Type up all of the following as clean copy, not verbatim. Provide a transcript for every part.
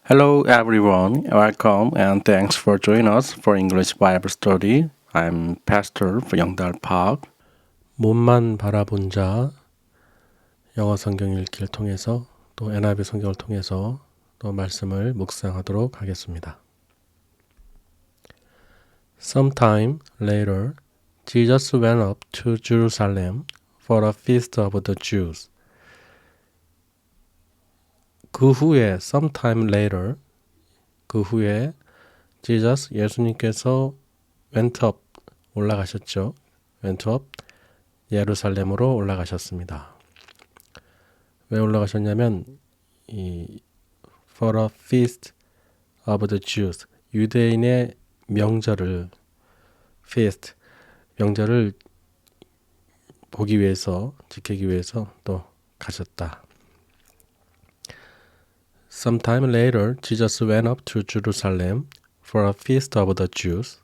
Hello everyone, welcome and thanks for joining us for English Bible Study. I'm Pastor 영달 Park. 몸만 바라본 자 영어 성경 읽기를 통해서 또 NIV 성경을 통해서 또 말씀을 묵상하도록 하겠습니다. Sometime later, Jesus went up to Jerusalem for a feast of the Jews. 그 후에 sometime later, 그 후에 Jesus 예수님께서 went up 올라가셨죠. went up 예루살렘으로 올라가셨습니다. 왜 올라가셨냐면 for a feast of the Jews 유대인의 명절을 feast 명절을 보기 위해서 지키기 위해서 또 가셨다. Sometime later, Jesus went up to Jerusalem for a feast of the Jews.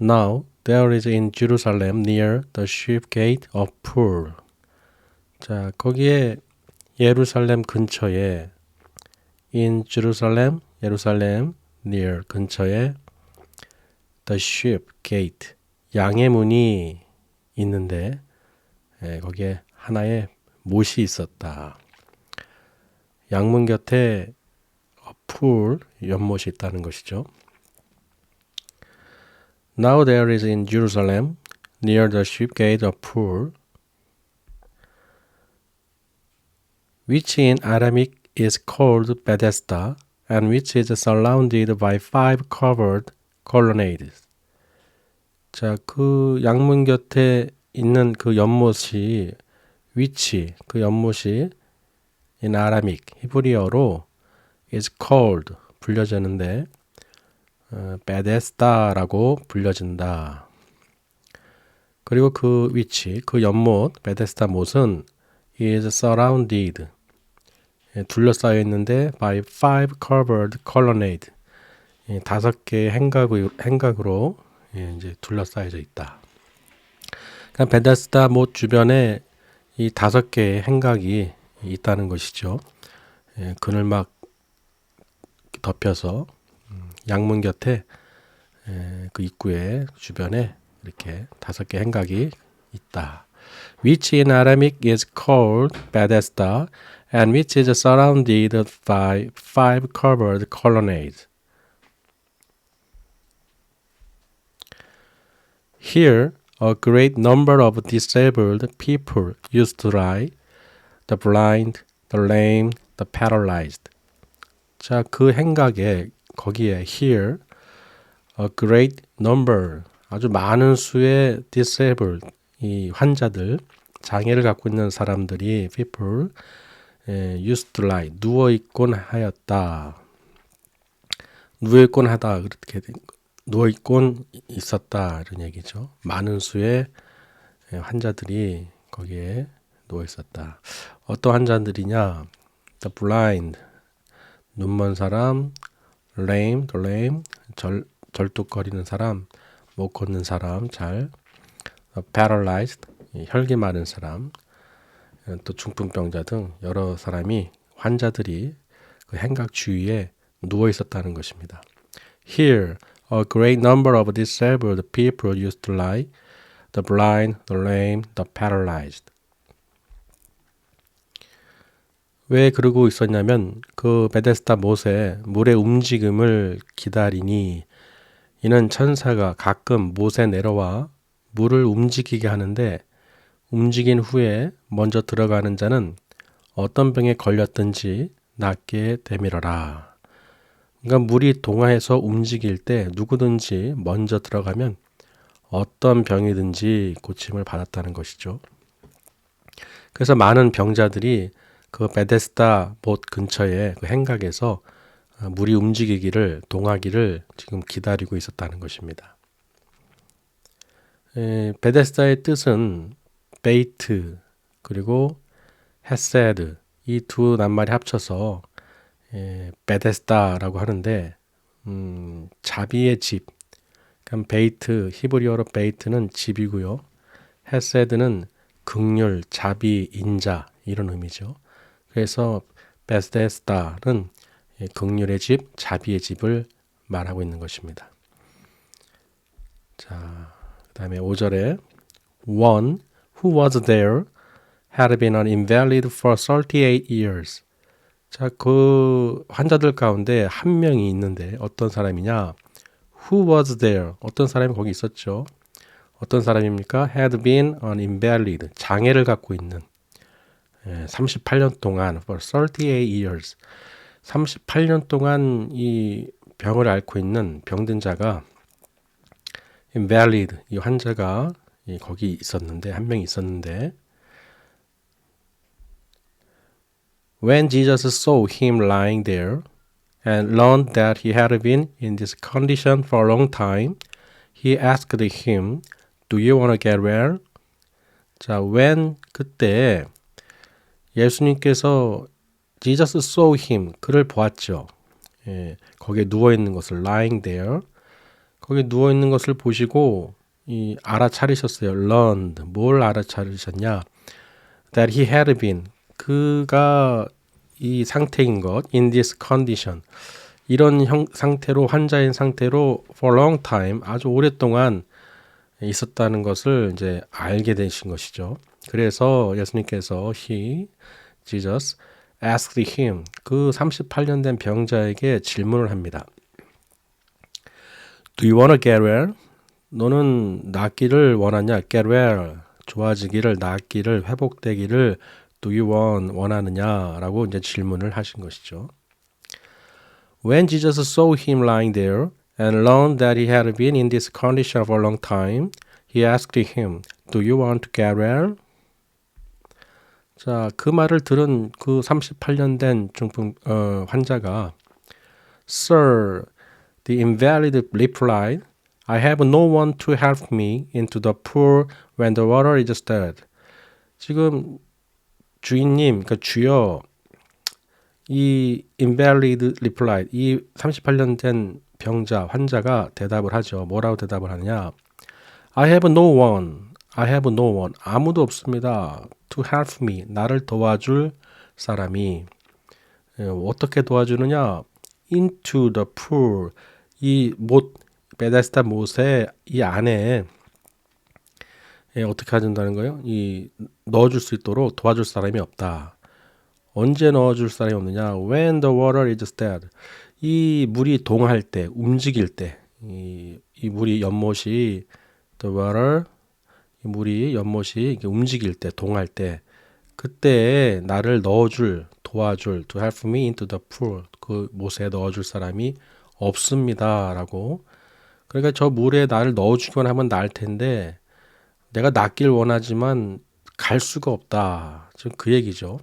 Now there is in Jerusalem near the sheep gate a pool. 자, 거기에 예루살렘 근처에 in Jerusalem, 예루살렘 near 근처에 the sheep gate 양의 문이 있는데 거기에 하나의 못이 있었다. 양문 곁에 pool 연못이 있다는 것이죠. Now there is in Jerusalem near the sheep gate a pool which in Aramaic is called Bethesda and which is surrounded by 5 covered colonnades. 자, 그 양문 곁에 있는 그 연못이 그 연못이 in Aramaic, 히브리어로 is called 불려지는데 베데스다라고 불려진다. 그리고 그 그 연못, 베데스다 못은 is surrounded 둘러싸여 있는데 by 5 covered colonnade 5개의 행각으로 이제 둘러싸여져 있다. 그러니까 베데스다 못 주변에 이 5개의 행각이 있다는 것이죠. 그늘막 덮여서 양문 곁에 그 입구의 주변에 이렇게 5개 행각이 있다. Which in Aramaic is called Bethesda and which is surrounded by 5 covered colonnades. Here, a great number of disabled people used to lie, the blind, the lame, the paralyzed. 자, 그 행각에 거기에 here, a great number, 아주 많은 수의 disabled, 이 환자들, 장애를 갖고 있는 사람들이 people used to lie, 누워있곤 하였다. 누워있곤 하다, 그렇게 된 거. 누워있곤 있었다, 이런 얘기죠. 많은 수의 환자들이 거기에 누워있었다. 어떤 환자들이냐? The blind, 눈먼 사람, lame, the lame, 절뚝거리는 사람, 못 걷는 사람, paralyzed, 혈기 마른 사람, 또 중풍병자 등 여러 사람이 환자들이 그 행각 주위에 누워 있었다는 것입니다. Here, a great number of disabled people used to lie, the blind, the lame, the paralyzed. 왜 그러고 있었냐면 그 베데스다 못에 물의 움직임을 기다리니 이는 천사가 가끔 못에 내려와 물을 움직이게 하는데 움직인 후에 먼저 들어가는 자는 어떤 병에 걸렸든지 낫게 되밀어라. 그러니까 물이 동하에서 움직일 때 누구든지 먼저 들어가면 어떤 병이든지 고침을 받았다는 것이죠. 그래서 많은 병자들이 그 베데스다 못 근처에 그 행각에서 물이 움직이기를 동하기를 지금 기다리고 있었다는 것입니다. 베데스다의 뜻은 베이트 그리고 헤세드 이 두 낱말이 합쳐서 베데스다라고 하는데 자비의 집. 그럼 베이트 히브리어로 베이트는 집이고요. 헤세드는 긍휼, 자비, 인자 이런 의미죠. 그래서 베스데스다는 긍휼의 집, 자비의 집을 말하고 있는 것입니다. 자, 그다음에 5절에 One who was there had been an invalid for 38 years. 자, 그 환자들 가운데 한 명이 있는데 어떤 사람이냐? Who was there? 어떤 사람이 거기 있었죠? 어떤 사람입니까? Had been an invalid. 장애를 갖고 있는 38년 동안 for 38 years. 38년 동안 이 병을 앓고 있는 병든 자가 invalid, 이 환자가 거기 있었는데 한 명이 있었는데 When Jesus saw him lying there and learned that he had been in this condition for a long time, he asked him, Do you want to get well? 자, when 그때 예수님께서 Jesus saw him, 그를 보았죠. 거기에 누워 있는 것을 lying there, 거기에 누워 있는 것을 보시고 알아차리셨어요. learned, 뭘 알아차리셨냐? That he had been, 그가 이 상태인 것, in this condition, 이런 상태로 환자인 상태로 for a long time, 아주 오랫동안 있었다는 것을 이제 알게 되신 것이죠. 그래서 예수님께서 Jesus asked him, 그 38년 된 병자에게 질문을 합니다. Do you want to get well? 너는 낫기를 원하냐? Get well, 좋아지기를, 낫기를, 회복되기를 Do you want, 원하느냐? 라고 이제 질문을 하신 것이죠. When Jesus saw him lying there and learned that he had been in this condition for a long time, he asked him, Do you want to get well? 자, 그 말을 들은 그 38년 된 중풍 환자가 Sir, the invalid replied, I have no one to help me into the pool when the water is stirred. 지금 주인님, 그러니까 주여, 이 invalid replied, 이 38년 된 병자, 환자가 대답을 하죠. 뭐라고 대답을 하느냐? I have no one. I have no one. 아무도 없습니다. To help me. 나를 도와줄 사람이. 어떻게 도와주느냐? Into the pool. 이 못, 베데스다 못의 이 안에 어떻게 해준다는 거예요? 이 넣어줄 수 있도록 도와줄 사람이 없다. 언제 넣어줄 사람이 없느냐? When the water is stirred. 이 물이 동할 때, 움직일 때, 이 물이 연못이 the water, 이 물이 연못이 이렇게 움직일 때, 동할 때, 그때 나를 넣어줄, 도와줄, to help me into the pool, 그 못에 넣어줄 사람이 없습니다라고. 그러니까 저 물에 나를 넣어주기만 하면 나을 텐데 내가 낫길 원하지만 갈 수가 없다. 지금 그 얘기죠.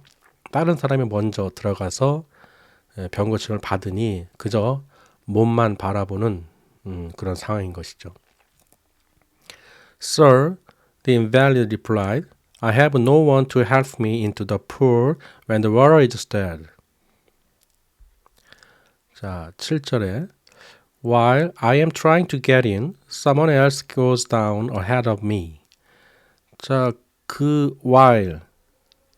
다른 사람이 먼저 들어가서 병 고침을 받으니 그저 몸만 바라보는 그런 상황인 것이죠. Sir, the invalid replied, I have no one to help me into the pool when the water is stirred. 자, 7절에 While I am trying to get in, someone else goes down ahead of me. 자, 그 while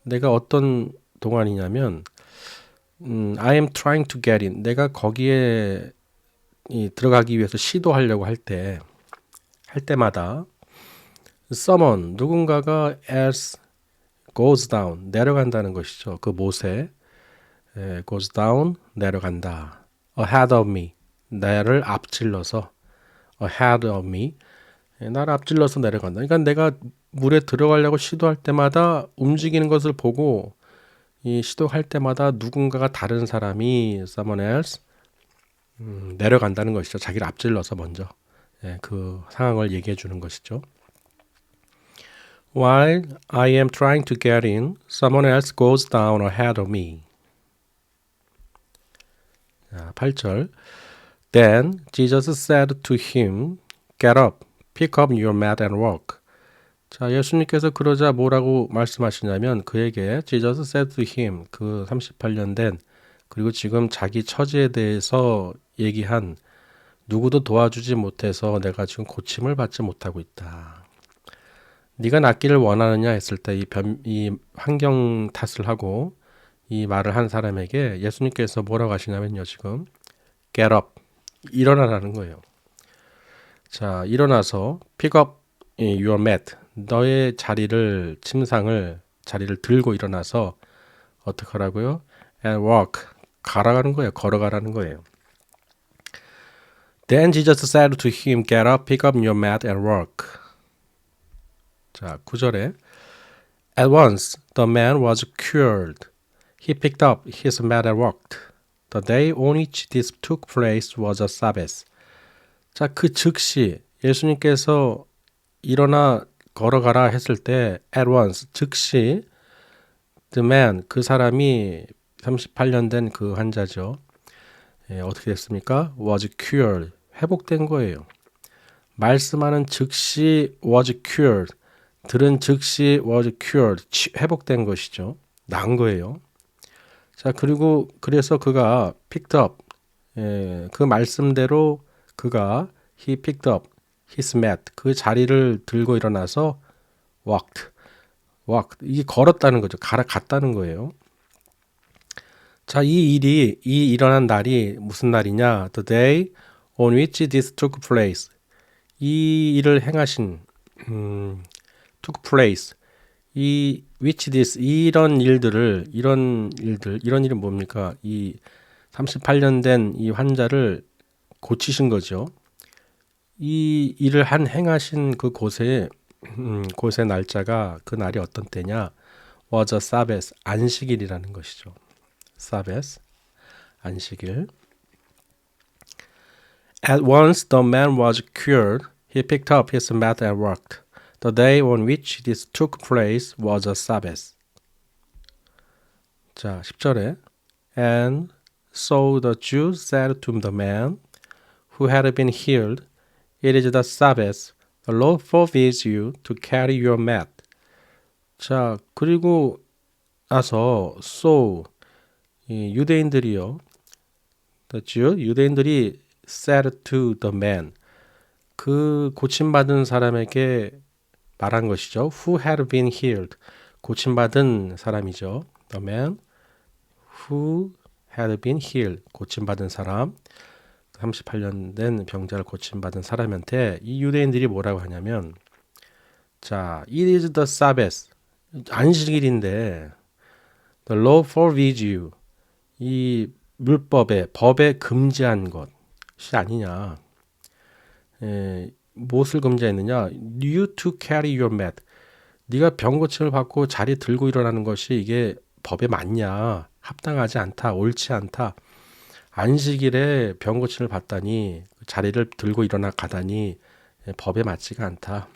내가 어떤 동안이냐면 I am trying to get in. 내가 거기에 들어가기 위해서 시도하려고 할 때마다 someone, 누군가가 else goes down, 내려간다는 것이죠. 그 못에 goes down, 내려간다. ahead of me, 나를 앞질러서 ahead of me, 나를 앞질러서 내려간다. 그러니까 내가 물에 들어가려고 시도할 때마다 움직이는 것을 보고 이 시도할 때마다 누군가가 다른 사람이 someone else 내려간다는 것이죠. 자기를 앞질러서 먼저 그 상황을 얘기해 주는 것이죠. While I am trying to get in, someone else goes down ahead of me. 8절. Then Jesus said to him, Get up, pick up your mat and walk. 자, 예수님께서 그러자 뭐라고 말씀하시냐면 그에게 Jesus said to him, 그 38년 된 그리고 지금 자기 처지에 대해서 얘기한 누구도 도와주지 못해서 내가 지금 고침을 받지 못하고 있다. 네가 낫기를 원하느냐 했을 때 이 환경 탓을 하고 이 말을 한 사람에게 예수님께서 뭐라고 하시냐면요. 지금 get up, 일어나라는 거예요. 자, 일어나서 pick up your mat, 너의 자리를 들고 일어나서 어떻게 하라고요? And walk, 가라가는 거예요. 걸어가라는 거예요. Then Jesus said to him, get up, pick up your mat and walk. 자, 9절에 At once the man was cured. He picked up his mat and walked. The day on which this took place was a Sabbath. 자, 그 즉시 예수님께서 일어나 걸어가라 했을 때 at once, 즉시 the man, 그 사람이 38년 된 그 환자죠. 어떻게 됐습니까? was cured, 회복된 거예요. 말씀하는 즉시 was cured, 들은 즉시 was cured, 회복된 것이죠. 난 거예요. 자, 그리고 그래서 그가 picked up, 그 말씀대로 그가 he picked up his mat, 그 자리를 들고 일어나서 walked, 이게 걸었다는 거죠. 갔다는 거예요. 자, 이 일어난 날이 무슨 날이냐? The day on which this took place. 이 일을 행하신 took place. 이 which this, 이런 일은 뭡니까? 이 38년 된 이 환자를 고치신 거죠. 이 일을 행하신 그 곳의 날짜가, 그 날이 어떤 때냐? was a Sabbath, 안식일이라는 것이죠. Sabbath, 안식일. At once the man was cured. He picked up his mat and walked. The day on which this took place was a Sabbath. 자, 10절에 And so the Jews said to the man who had been healed, It is the Sabbath. The law forbids you to carry your mat. 자, 그리고 나서 so 이 유대인들이요, the Jew, 유대인들이 said to the man, 그 고침받은 사람에게 말한 것이죠. Who had been healed, 고침받은 사람이죠. The man who had been healed, 고침받은 사람, 38년 된 병자를 고침받은 사람한테 이 유대인들이 뭐라고 하냐면, 자, it is the Sabbath, 안식일인데 the law forbids you, 이 법에 금지한 것이 아니냐. 무엇을 금지했느냐? You to carry your mat. 네가 병 고침을 받고 자리 들고 일어나는 것이 이게 법에 맞냐? 합당하지 않다. 옳지 않다. 안식일에 병 고침을 받다니, 자리를 들고 일어나 가다니 법에 맞지가 않다.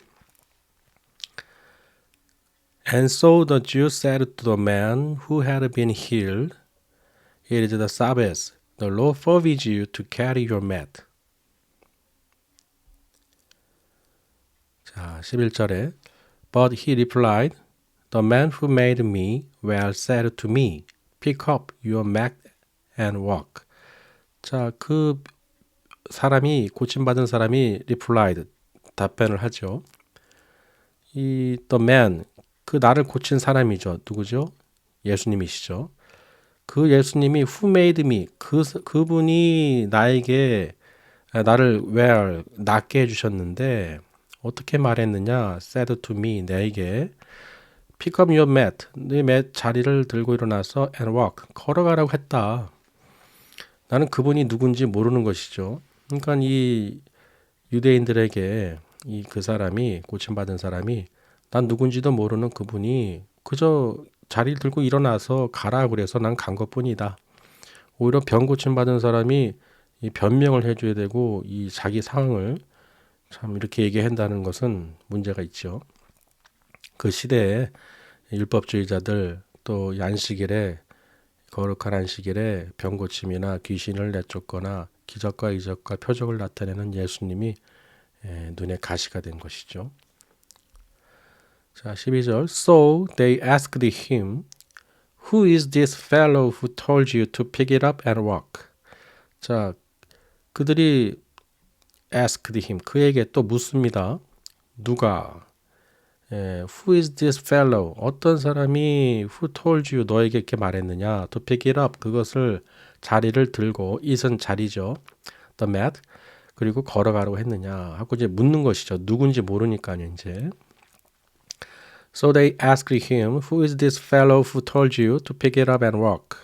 And so the Jews said to the man who had been healed, It is the Sabbath. The law forbids you to carry your mat. 자, 11절에 But he replied, The man who made me well said to me, Pick up your mat and walk. 자, 그 사람이, 고침받은 사람이 replied, 답변을 하죠. 이 the man, 그 나를 고친 사람이죠. 누구죠? 예수님이시죠. 그 예수님이 who made me, 그분이 나에게 나를 well, 낫게 해주셨는데 어떻게 말했느냐? said to me, 내게 pick up your mat, 네 맷 자리를 들고 일어나서 and walk, 걸어가라고 했다. 나는 그분이 누군지 모르는 것이죠. 그러니까 이 유대인들에게 그 사람이, 고침받은 사람이 난 누군지도 모르는 그분이 그저 자리를 들고 일어나서 가라 그래서 난 간 것뿐이다. 오히려 병 고침받은 사람이 이 변명을 해줘야 되고 이 자기 상황을 참 이렇게 얘기한다는 것은 문제가 있죠. 그 시대에 율법주의자들, 또 안식일에, 거룩한 안식일에 병 고침이나 귀신을 내쫓거나 기적과 이적과 표적을 나타내는 예수님이 눈에 가시가 된 것이죠. 자, 12절. So they asked him, Who is this fellow who told you to pick it up and walk? 자, 그들이 asked him, 그에게 또 묻습니다. 누가? Who is this fellow? 어떤 사람이 who told you 너에게 이렇게 말했느냐? To pick it up 그것을 자리를 들고 it은 자리죠. The mat 그리고 걸어가라고 했느냐 하고 이제 묻는 것이죠. 누군지 모르니까요 이제. So they asked him, Who is this fellow who told you to pick it up and walk?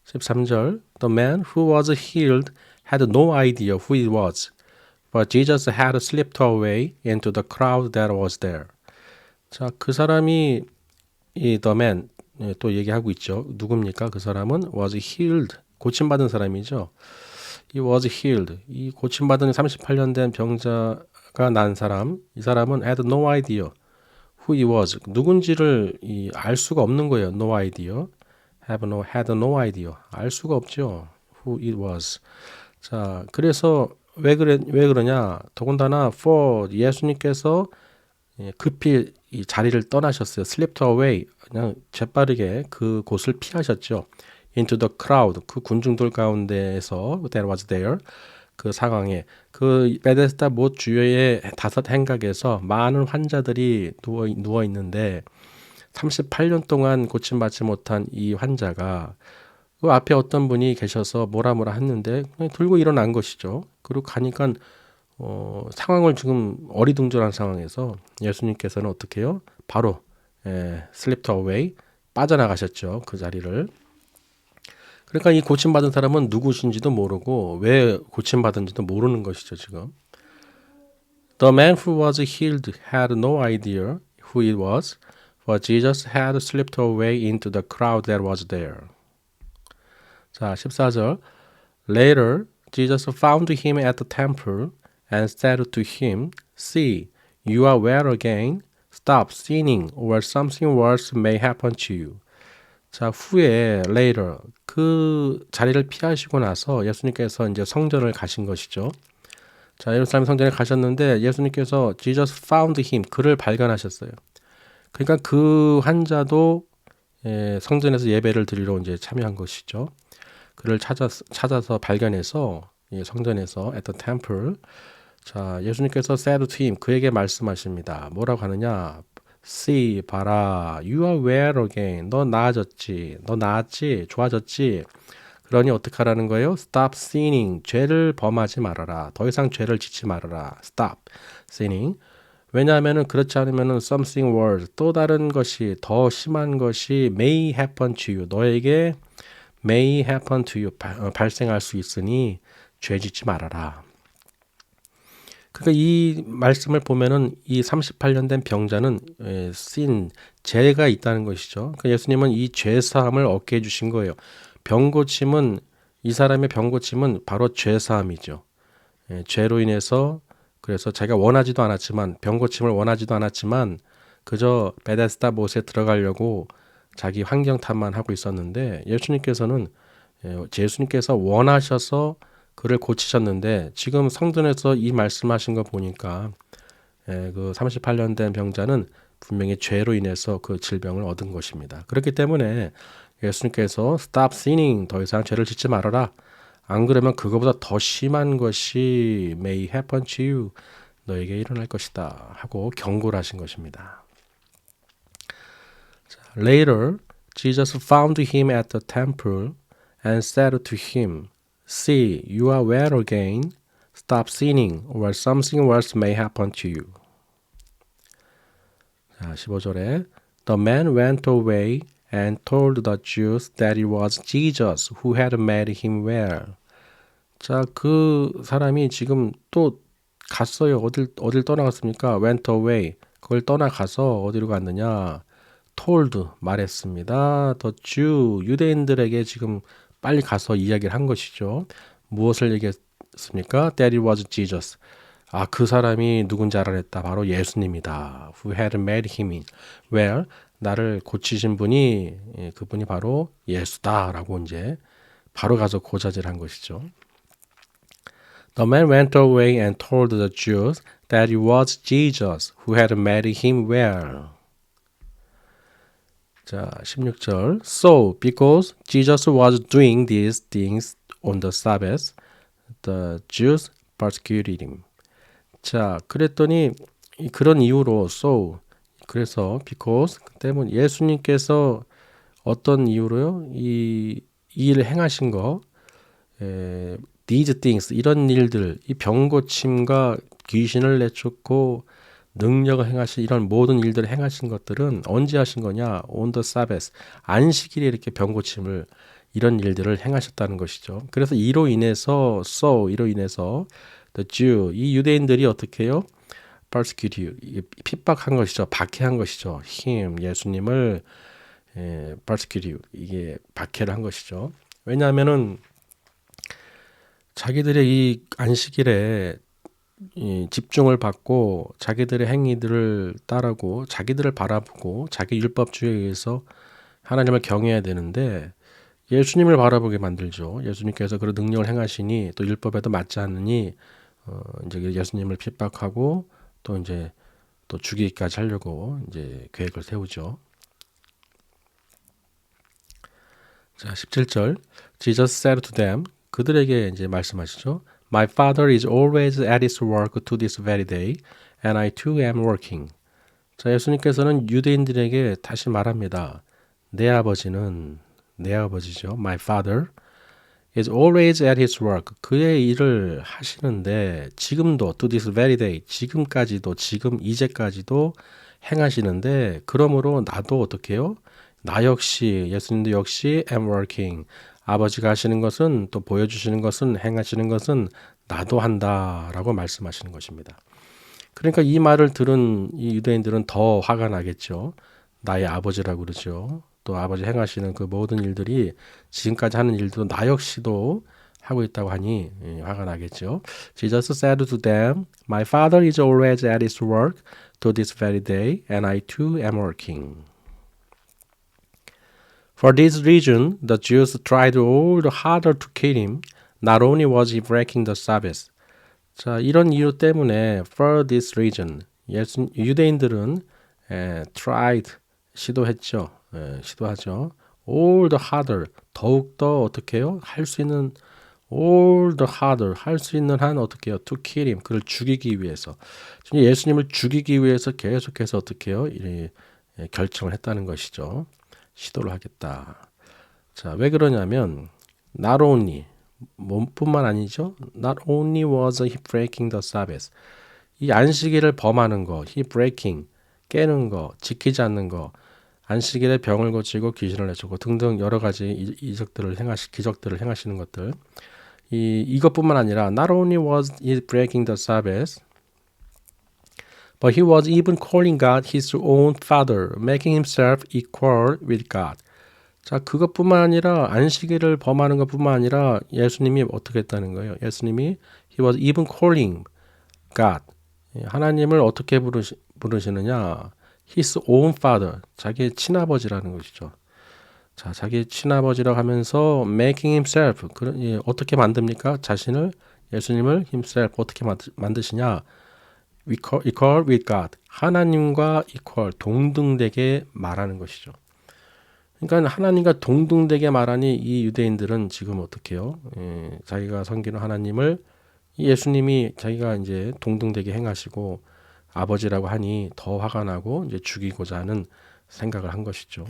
13절 The man who was healed had no idea who it was. But Jesus had slipped away into the crowd that was there. 자, 그 사람이 이 the man 또 얘기하고 있죠. 누굽니까? 그 사람은 was healed. 고침받은 사람이죠. He was healed. 이 고침받은 38년 된 병자가 난 사람. 이 사람은 had no idea who he was. 누군지를 알 수가 없는 거예요. No idea. had no idea. 알 수가 없죠. Who it was. 자, 그래서 왜 그러냐? 더군다나 for 예수님께서 급히 이 자리를 떠나셨어요. Slipped away. 그냥 재빠르게 그 곳을 피하셨죠. Into the crowd. 그 군중들 가운데에서 that was there. 그 상황에 그 베데스다 못 주요의 5 행각에서 많은 환자들이 누워 있는데 38년 동안 고침받지 못한 이 환자가 그 앞에 어떤 분이 계셔서 뭐라 했는데 그냥 들고 일어난 것이죠. 그리고 가니까 상황을 지금 어리둥절한 상황에서 예수님께서는 어떻게 해요? 바로 slipped away 빠져나가셨죠. 그 자리를. 그러니까 이 고침받은 사람은 누구신지도 모르고 왜 고침받은지도 모르는 것이죠. 지금. The man who was healed had no idea who it was, for Jesus had slipped away into the crowd that was there. 자, 14절. Later, Jesus found him at the temple and said to him, See, you are well again. Stop sinning, or something worse may happen to you. 자, 후에 later 그 자리를 피하시고 나서 예수님께서 이제 성전을 가신 것이죠. 자, 예루살렘 성전에 가셨는데 예수님께서 Jesus found him 그를 발견하셨어요. 그러니까 그 환자도 성전에서 예배를 드리러 이제 참여한 것이죠. 그를 찾아서 발견해서 성전에서 at the temple. 자, 예수님께서 said to him 그에게 말씀하십니다. 뭐라고 하느냐? See, 봐라. You are well again. 너 나아졌지. 너 나았지. 좋아졌지. 그러니 어떻게 하라는 거예요? Stop sinning. 죄를 범하지 말아라. 더 이상 죄를 짓지 말아라. Stop sinning. 왜냐하면은 그렇지 않으면은 something worse. 또 다른 것이 더 심한 것이 may happen to you. 너에게 may happen to you. 발생할 수 있으니 죄 짓지 말아라. 그러니까 이 말씀을 보면은 이 38년 된 병자는 sin, 죄가 있다는 것이죠. 그러니까 예수님은 이 죄 사함을 얻게 해주신 거예요. 병고침은 이 사람의 병고침은 바로 죄 사함이죠. 죄로 인해서 그래서 자기가 원하지도 않았지만 병고침을 원하지도 않았지만 그저 베데스다 못에 들어가려고 자기 환경 탓만 하고 있었는데 예수님께서 원하셔서 그를 고치셨는데 지금 성전에서 이 말씀하신 거 보니까 그 38년 된 병자는 분명히 죄로 인해서 그 질병을 얻은 것입니다. 그렇기 때문에 예수님께서 stop sinning 더 이상 죄를 짓지 말아라. 안 그러면 그거보다 더 심한 것이 may happen to you 너에게 일어날 것이다 하고 경고를 하신 것입니다. Later, Jesus found him at the temple and said to him, See, you are well again. Stop sinning, or something worse may happen to you. 자, 15절에 The man went away and told the Jews that it was Jesus who had made him well. 자, 그 사람이 지금 또 갔어요. 어딜 떠나갔습니까? Went away. 그걸 떠나가서 어디로 갔느냐? told 말했습니다. The Jew 유대인들에게 지금 빨리 가서 이야기를 한 것이죠. 무엇을 얘기했습니까? That it was Jesus. 아, 그 사람이 누군지 알아냈다. 바로 예수님이다. Who had made him well. 나를 고치신 분이 그분이 바로 예수다라고 이제 바로 가서 고자질한 것이죠. The man went away and told the Jews that it was Jesus who had made him well. 자, 16절. So, because Jesus was doing these things on the Sabbath, the Jews persecuted him. 자, 그랬더니 그런 이유로 so 그래서 because 때문 예수님께서 어떤 이유로요? 이 일을 행하신 거 these things 이런 일들 이 병고침과 귀신을 내쫓고 능력을 행하신 이런 모든 일들을 행하신 것들은 언제 하신 거냐? on the Sabbath 안식일에 이렇게 병고침을 이런 일들을 행하셨다는 것이죠. 그래서 이로 인해서 the Jew 이 유대인들이 어떻게 해요? persecute you 핍박한 것이죠. 박해한 것이죠. him 예수님을 persecute you 이게 박해를 한 것이죠. 왜냐하면은 자기들의 이 안식일에 이 집중을 받고 자기들의 행위들을 따르고 자기들을 바라보고 자기 율법주의에 의해서 하나님을 경외해야 되는데 예수님을 바라보게 만들죠. 예수님께서 그런 능력을 행하시니 또 율법에도 맞지 않으니 이제 예수님을 핍박하고 또 이제 또 죽이기까지 하려고 이제 계획을 세우죠. 자, 17절. Jesus said to them 그들에게 이제 말씀하시죠. My father is always at his work to this very day, and I too am working. 자, 예수님께서는 유대인들에게 다시 말합니다. 내 아버지는 내 아버지죠. My father is always at his work. 그의 일을 하시는데 지금도 to this very day, 지금까지도 지금 이제까지도 행하시는데 그러므로 나도 어떻게 해요? 나 역시 예수님도 역시 am working. 아버지가 하시는 것은 또 보여주시는 것은 행하시는 것은 나도 한다라고 말씀하시는 것입니다. 그러니까 이 말을 들은 이 유대인들은 더 화가 나겠죠. 나의 아버지라고 그러죠. 또 아버지 행하시는 그 모든 일들이 지금까지 하는 일도 나 역시도 하고 있다고 하니 화가 나겠죠. Jesus said to them, My father is always at his work to this very day, and I too am working. For this reason, the Jews tried all the harder to kill him. Not only was he breaking the Sabbath. 자, 이런 이유 때문에 for this reason, 유대인들은 tried 시도했죠. 시도하죠. all the harder 더욱더 어떻게 해요? 할 수 있는 all the harder 할 수 있는 한 어떻게 해요? to kill him 그를 죽이기 위해서 예수님을 죽이기 위해서 계속해서 어떻게 해요? 결정을 했다는 것이죠. 시도를 하겠다. 자, 왜 그러냐면 not only 몸뿐만 아니죠. Not only was he breaking the Sabbath. 이 안식일을 범하는 거, he breaking 깨는 거, 지키지 않는 거, 안식일에 병을 고치고 귀신을 내쫓고 등등 여러 가지 기적들을 행하시는 것들. 이것뿐만 아니라 not only was he breaking the Sabbath, but he was even calling God his own father, making himself equal with God. 자, 그것뿐만 아니라 안식일을 범하는 것뿐만 아니라 예수님이 어떻게 했다는 거예요? 예수님이 he was even calling God. 하나님을 어떻게 부르시느냐? His own father. 자기의 친아버지라는 것이죠. 자, 자기의 친아버지라고 하면서 making himself. 어떻게 만듭니까? 자신을 예수님을 himself 어떻게 만드시냐? equal with God. 하나님과 equal 동등되게 말하는 것이죠. 그러니까 하나님과 동등되게 말하니 이 유대인들은 지금 어떻게 해요? 자기가 섬기는 하나님을 예수님이 자기가 이제 동등되게 행하시고 아버지라고 하니 더 화가 나고 이제 죽이고자 하는 생각을 한 것이죠.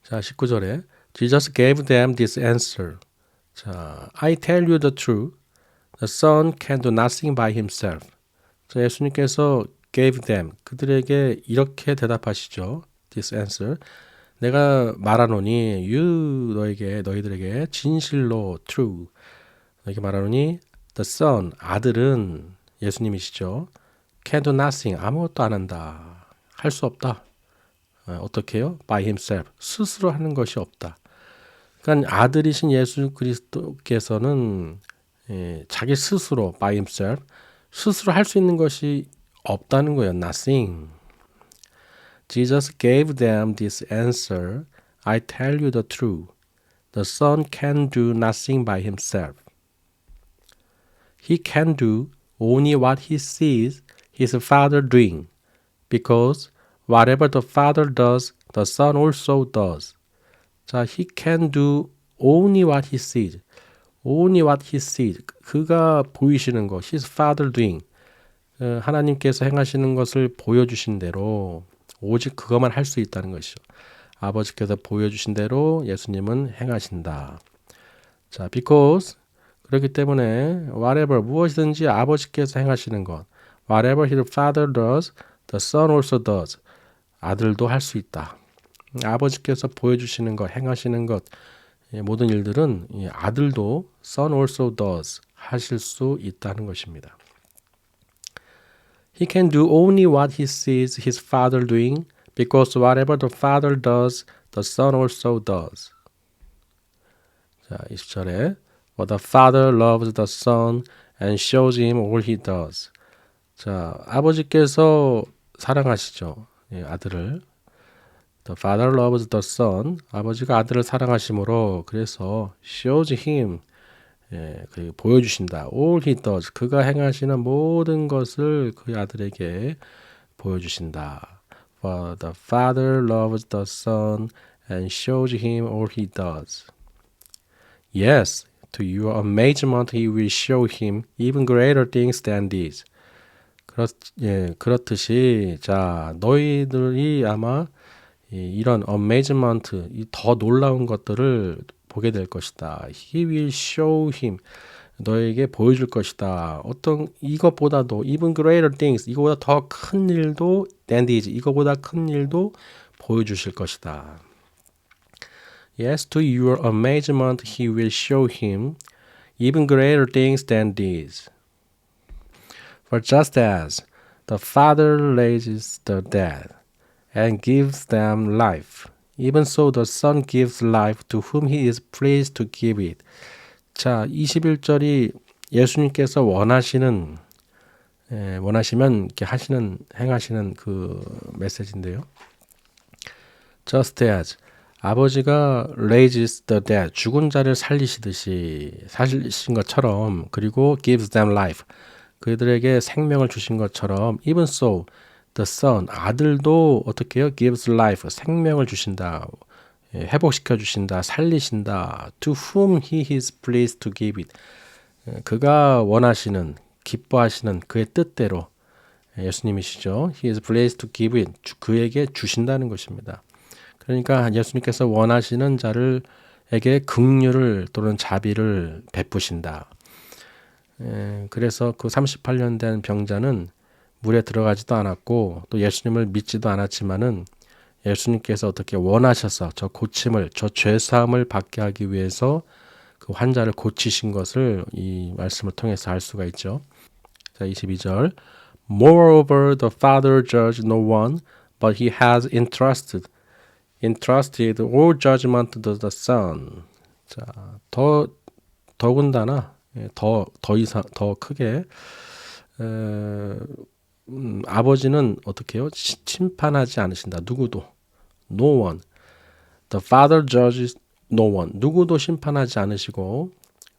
자, 19절에 Jesus gave them this answer. 자, I tell you the truth. The Son can do nothing by himself. 자, 예수님께서 gave them 그들에게 이렇게 대답하시죠. This answer. 내가 말하노니 너희들에게 진실로 true. 이렇게 말하노니 the Son 아들은 예수님이시죠. Can do nothing 아무것도 안 한다. 할 수 없다. 어떻게 해요? By himself 스스로 하는 것이 없다. 그러니까 아들이신 예수 그리스도께서는 자기 스스로 by himself 스스로 할 수 있는 것이 없다는 거예요. Nothing. Jesus gave them this answer. I tell you the truth. The Son can do nothing by himself. He can do only what he sees his Father doing, because whatever the Father does, the Son also does. 자, he can do only what he sees. Only what he sees. 그가 보이시는 것, his Father doing. 하나님께서 행하시는 것을 보여주신 대로 오직 그것만 할 수 있다는 것이죠. 아버지께서 보여주신 대로 예수님은 행하신다. 자, because 그렇기 때문에 whatever 무엇이든지 아버지께서 행하시는 것, whatever his father does, the son also does. 아들도 할 수 있다. 아버지께서 보여주시는 것, 행하시는 것, 모든 일들은 아들도 son also does 하실 수 있다는 것입니다. He can do only what he sees his father doing, because whatever the father does, the son also does. 자, 20절에 But the father loves the son and shows him all he does. 자, 아버지께서 사랑하시죠. 아들을. The father loves the son. 아버지가 아들을 사랑하심으로 그래서 shows him 보여주신다. All he does. 그가 행하시는 모든 것을 그 아들에게 보여주신다. For the father loves the son and shows him all he does. Yes, to your amazement he will show him even greater things than these. 그렇듯이 자 너희들이 아마 이런 amazement, 더 놀라운 것들을 보게 될 것이다. He will show him. 너에게 보여줄 것이다. 어떤 이것보다도 even greater things, 이거보다 더 큰 일도 than these, 이거보다 큰 일도 보여주실 것이다. Yes, to your amazement, he will show him even greater things than these. For just as the Father raises the dead and gives them life, even so the Son gives life to whom he is pleased to give it. 자, 21절이 예수님께서 원하시면 이렇게 행하시는 그 메시지인데요. Just as 아버지가 raises the dead, 죽은 자를 살리신 것처럼, 그리고 gives them life, 그들에게 생명을 주신 것처럼, even so, the son, 아들도 어떻게 해요? gives life, 생명을 주신다, 회복시켜 주신다, 살리신다. to whom he is pleased to give it. 그가 원하시는, 기뻐하시는 그의 뜻대로, 예수님이시죠. he is pleased to give it. 그에게 주신다는 것입니다. 그러니까 예수님께서 원하시는 자를에게 긍휼을 또는 자비를 베푸신다. 그래서 그 38년 된 병자는 물에 들어가지도 않았고 또 예수님을 믿지도 않았지만은 예수님께서 어떻게 원하셔서 저 고침을, 저 죄사함을 받게 하기 위해서 그 환자를 고치신 것을 이 말씀을 통해서 알 수가 있죠. 자, 22절. Moreover, the Father judged no one, but he has entrusted all judgment to the Son. 자, 더군다나 더 크게 아버지는 어떻게 해요? 심판하지 않으신다. 누구도. No one. The Father judges no one. 누구도 심판하지 않으시고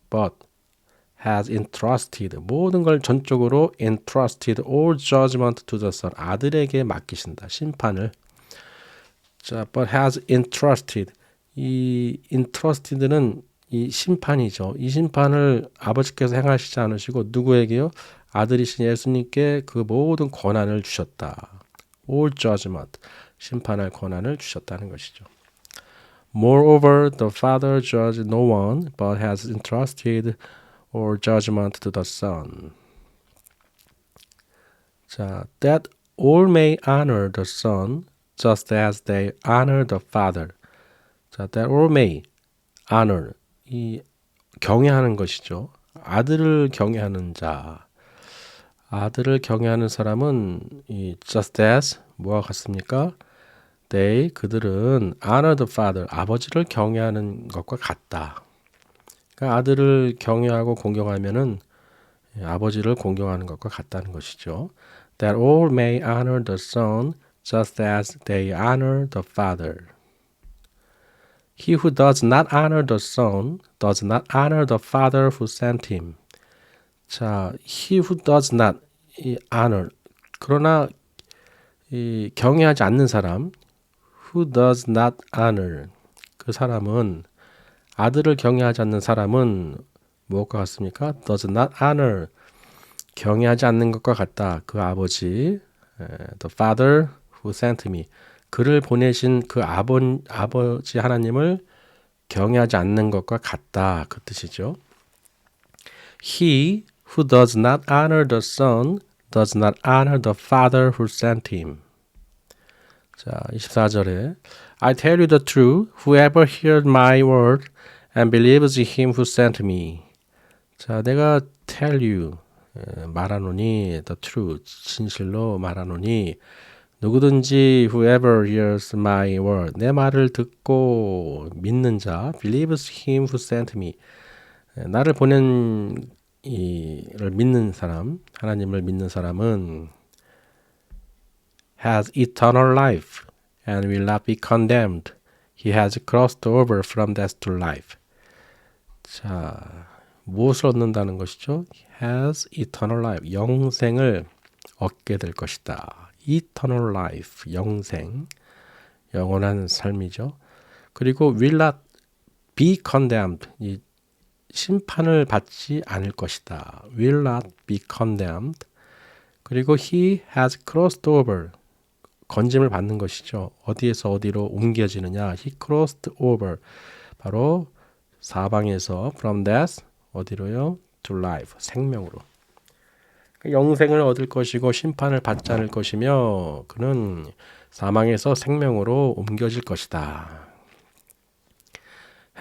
but has entrusted. 모든 걸 전적으로 entrusted all judgment to the Son. 아들에게 맡기신다. 심판을. 자, but has entrusted. 이 entrusted는 이 심판이죠. 이 심판을 아버지께서 행하시지 않으시고 누구에게요? 아들이신 예수님께 그 모든 권한을 주셨다. All judgment, 심판할 권한을 주셨다는 것이죠. Moreover, the Father judged no one, but has entrusted all judgment to the Son. 자, that all may honor the Son, just as they honor the Father. 자, that all may honor, 이 경외하는 것이죠. 아들을 경외하는 자. 아들을 경외하는 사람은 이 just as 뭐와 같습니까? They, 그들은 honor the father, 아버지를 경외하는 것과 같다. 그러니까 아들을 경외하고 공경하면은 아버지를 공경하는 것과 같다는 것이죠. That all may honor the son just as they honor the father. He who does not honor the son does not honor the father who sent him. 자, he who does not honor, 그러나 이 경외하지 않는 사람, who does not honor, 그 사람은 아들을 경외하지 않는 사람은 무엇과 같습니까? does not honor, 경외하지 않는 것과 같다. 그 아버지, the father who sent me. 그를 보내신 그 아버지 하나님을 경외하지 않는 것과 같다. 그 뜻이죠. He who does not honor the son does not honor the father who sent him. 자, 24절에 I tell you the truth, whoever hears my word and believes him who sent me. 자, 내가 tell you 말하노니 the truth 진실로 말하노니 누구든지 whoever hears my word 내 말을 듣고 믿는 자 believes him who sent me 나를 보낸 이를 믿는 사람 하나님을 믿는 사람은 has eternal life and will not be condemned. He has crossed over from death to life. 자, 무엇을 얻는다는 것이죠? Has eternal life. 영생을 얻게 될 것이다. Eternal life. 영생. 영원한 삶이죠. 그리고 will not be condemned. 이 심판을 받지 않을 것이다. Will not be condemned. 그리고 he has crossed over. 건짐을 받는 것이죠. 어디에서 어디로 옮겨지느냐. He crossed over. 바로 사방에서 from death 어디로요? to life. 생명으로. 영생을 얻을 것이고 심판을 받지 않을 것이며 그는 사망에서 생명으로 옮겨질 것이다.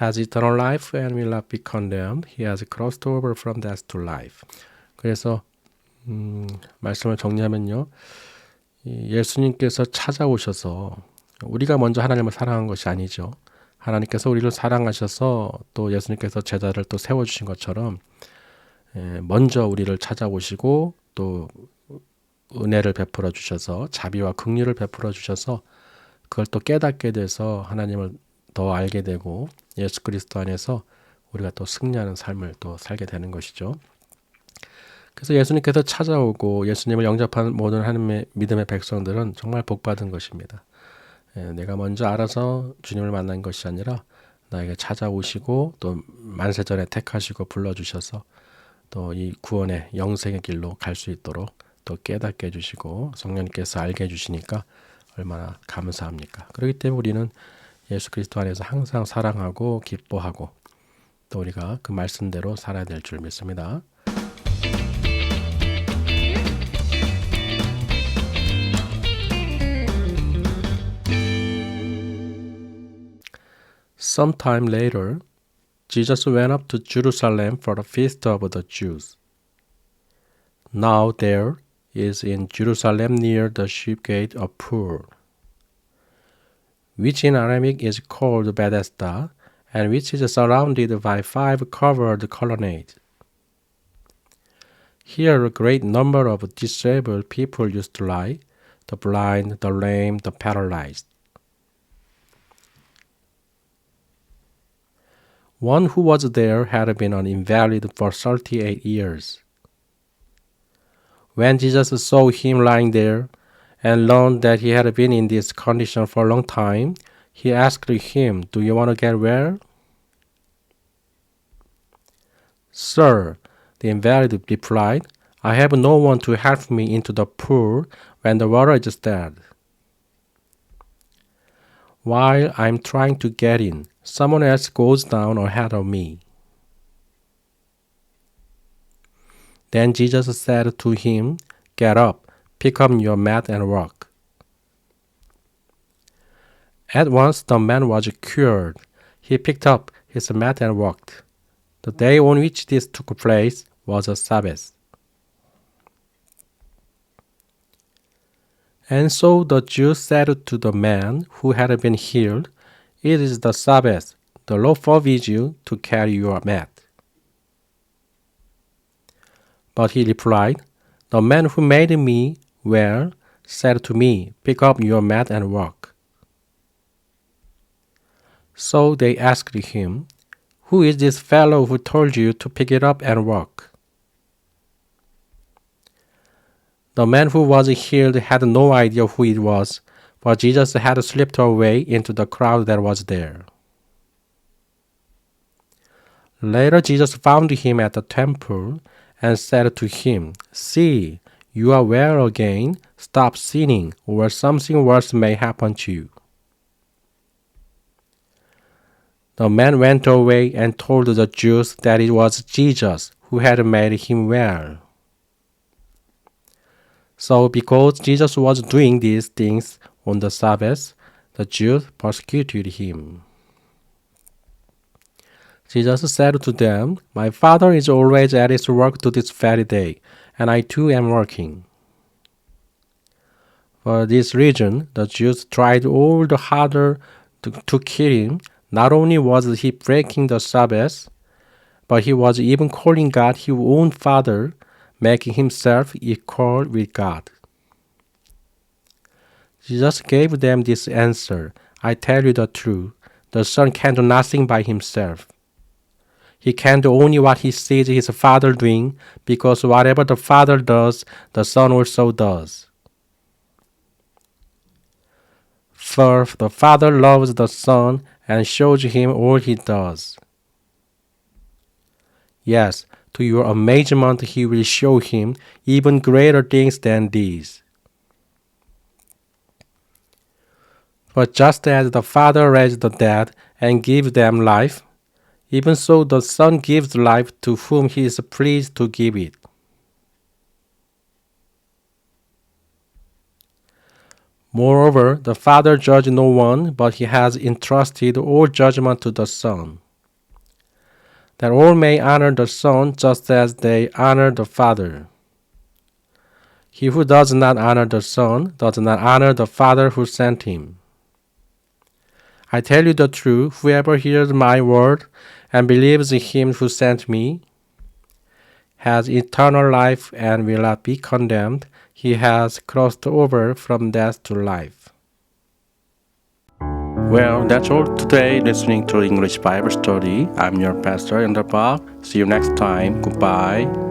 Has eternal life and will not be condemned. He has crossed over from death to life. 그래서 말씀을 정리하면요. 예수님께서 찾아오셔서 우리가 먼저 하나님을 사랑한 것이 아니죠. 하나님께서 우리를 사랑하셔서 또 예수님께서 제자를 또 세워주신 것처럼 먼저 우리를 찾아오시고 또 은혜를 베풀어 주셔서 자비와 긍휼을 베풀어 주셔서 그걸 또 깨닫게 돼서 하나님을 더 알게 되고 예수 그리스도 안에서 우리가 또 승리하는 삶을 또 살게 되는 것이죠. 그래서 예수님께서 찾아오고 예수님을 영접한 모든 하나님의 믿음의 백성들은 정말 복받은 것입니다. 내가 먼저 알아서 주님을 만난 것이 아니라 나에게 찾아오시고 또 만세전에 택하시고 불러주셔서 또 이 구원의 영생의 길로 갈 수 있도록 또 깨닫게 해주시고 성령님께서 알게 해주시니까 얼마나 감사합니까. 그렇기 때문에 우리는 예수 그리스도 안에서 항상 사랑하고 기뻐하고 또 우리가 그 말씀대로 살아야 될 줄 믿습니다. Sometime later, Jesus went up to Jerusalem for the feast of the Jews. Now there is in Jerusalem near the sheep gate a pool, which in Aramaic is called Bethesda, and which is surrounded by 5 covered colonnades. Here a great number of disabled people used to lie, the blind, the lame, the paralyzed. One who was there had been an invalid for 38 years. When Jesus saw him lying there and learned that he had been in this condition for a long time, he asked him, "Do you want to get well?" "Sir," the invalid replied, "I have no one to help me into the pool when the water is dead. While I'm trying to get in, someone else goes down ahead of me." Then Jesus said to him, "Get up, pick up your mat and walk." At once the man was cured. He picked up his mat and walked. The day on which this took place was a Sabbath. And so the Jews said to the man who had been healed, "It is the Sabbath. The law forbids you to carry your mat." But he replied, "The man who made me well said to me, 'Pick up your mat and walk.'" So they asked him, "Who is this fellow who told you to pick it up and walk?" The man who was healed had no idea who it was, for Jesus had slipped away into the crowd that was there. Later Jesus found him at the temple and said to him, "See, you are well again. Stop sinning, or something worse may happen to you." The man went away and told the Jews that it was Jesus who had made him well. So because Jesus was doing these things on the Sabbath, the Jews persecuted him. Jesus said to them, "My Father is always at his work to this very day, and I too am working." For this reason, the Jews tried all the harder to kill him. Not only was he breaking the Sabbath, but he was even calling God his own Father, making himself equal with God. Jesus gave them this answer, "I tell you the truth, the Son can do nothing by himself. He can do only what he sees his Father doing, because whatever the Father does, the Son also does. For the Father loves the Son and shows him all he does. Yes, to your amazement he will show him even greater things than these. For just as the Father raised the dead and gives them life, even so the Son gives life to whom he is pleased to give it." Moreover, the Father judges no one, but he has entrusted all judgment to the Son, that all may honor the Son just as they honor the Father. He who does not honor the Son does not honor the Father who sent him. I tell you the truth, whoever hears my word and believes in him who sent me has eternal life and will not be condemned. He has crossed over from death to life. Well, that's all today listening to English Bible Study. I'm your pastor, Yongdal Park. See you next time. Goodbye.